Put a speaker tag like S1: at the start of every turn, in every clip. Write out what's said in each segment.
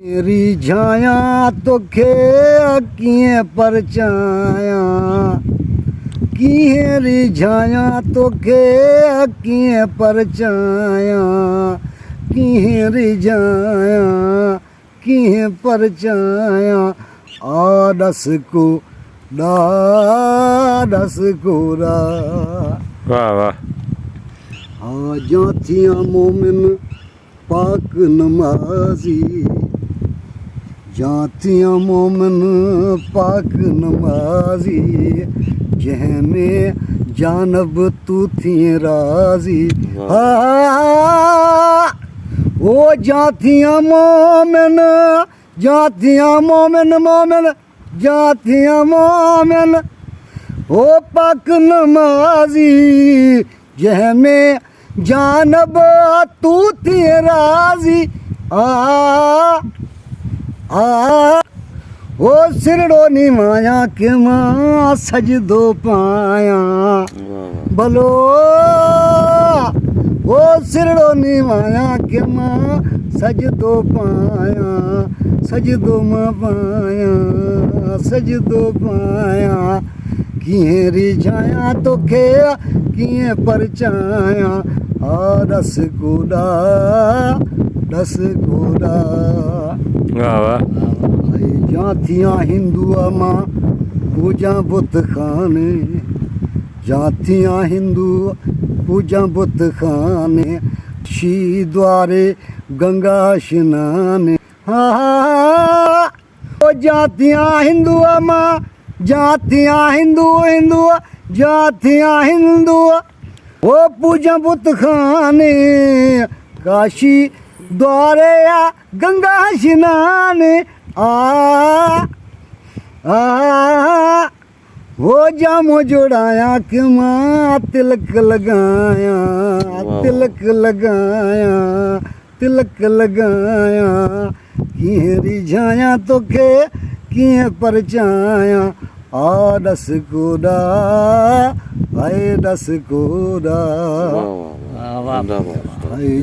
S1: रिझाया तोखे कीअं परचाया कीअं रिझाया तोखे कीअं परचाया कीअं रिझाया कीअं परचाया आडस को डाडस कोरा
S2: वाह वाह
S1: जाथिया मोमिन पाक नमाजी जातिया मोमिन पाक नमाजी जंहिंमें जानब तू थी राज़ी ओ जातिया मोमिन मोमिन जातिया मोमिन ओ पाक नमाजी जंहिंमें जानब तू थी राज़ी ओ सिरड़ो निमाया के मां सजदो पाया भलो ओ सिरड़ो निमाया के मां सजदो पाया सजदो मां पाया सजदो पाया कीअं रिझाया तोखे कीअं परचाया रस कोड़ा रस कोड़ा
S2: वाह वाह
S1: जातिया हिंदुआ मां पूजा बुत खाने जातिया हिंदू पूजा बुत खाने शी द्वारे गंगा स्नाने ओ जातिया हिंदुआ मां जातिया हिंदू जातिया हिंदू ओ पूजा बुत खाने काशी द्वारे गंगा स्नाने वो जामो जोड़ाया कि मां तिलक लगाया तिलक लगाया तिलक लगाया कीअं रिझाया तोखे कीअं परचाया रस कोड़ा आए रस कोड़ा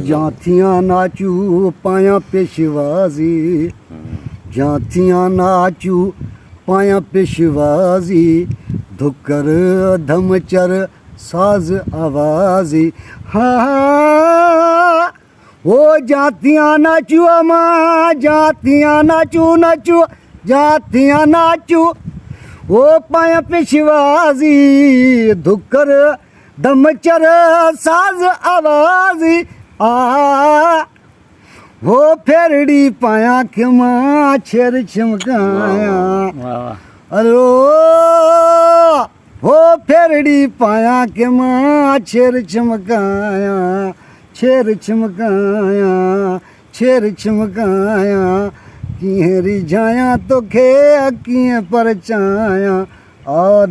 S1: जातिया नाचू पाया पेशवाजी जातिया नाचू पाया पेशवाजी धुकर धमचर साज आवाजी ओ जातिया नाचू मां जातिया नाचू नाचू जातिया नाचू ओ पाया पेशवाजी धुकर धमचर साज आवाजी वो फेरड़ी पाया कि मां छेर चमकाया अलो वो फेरड़ी पाया कि मां छेर चमकाया छेर चमकाया छेर चमकाया कीअं रिझाया तोखे कीअं परचाया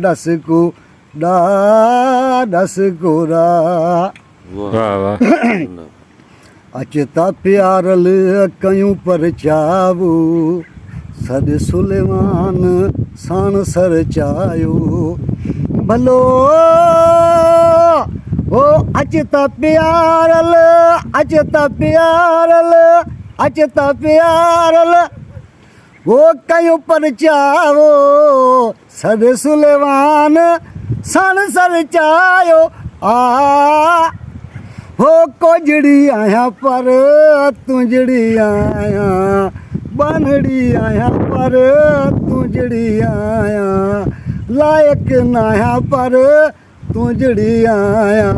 S1: रस को डस कोरा
S2: वाह वाह
S1: अचता प्यारल कयूं परचावो सद सुलेमान साण सर चायो भलो ओ अचता प्यारल अचता प्यारल अचता प्यारल वो कयूं परचावो सद सुलेमान साण सर चायो हो कोजड़ी आया पर तुंजड़ी आया बनड़ी आया पर तुंजड़ी आया लायक नाया पर तुंजड़ी आया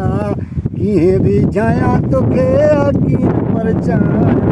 S1: कीअं रिझाया तोखे कीअं परचाया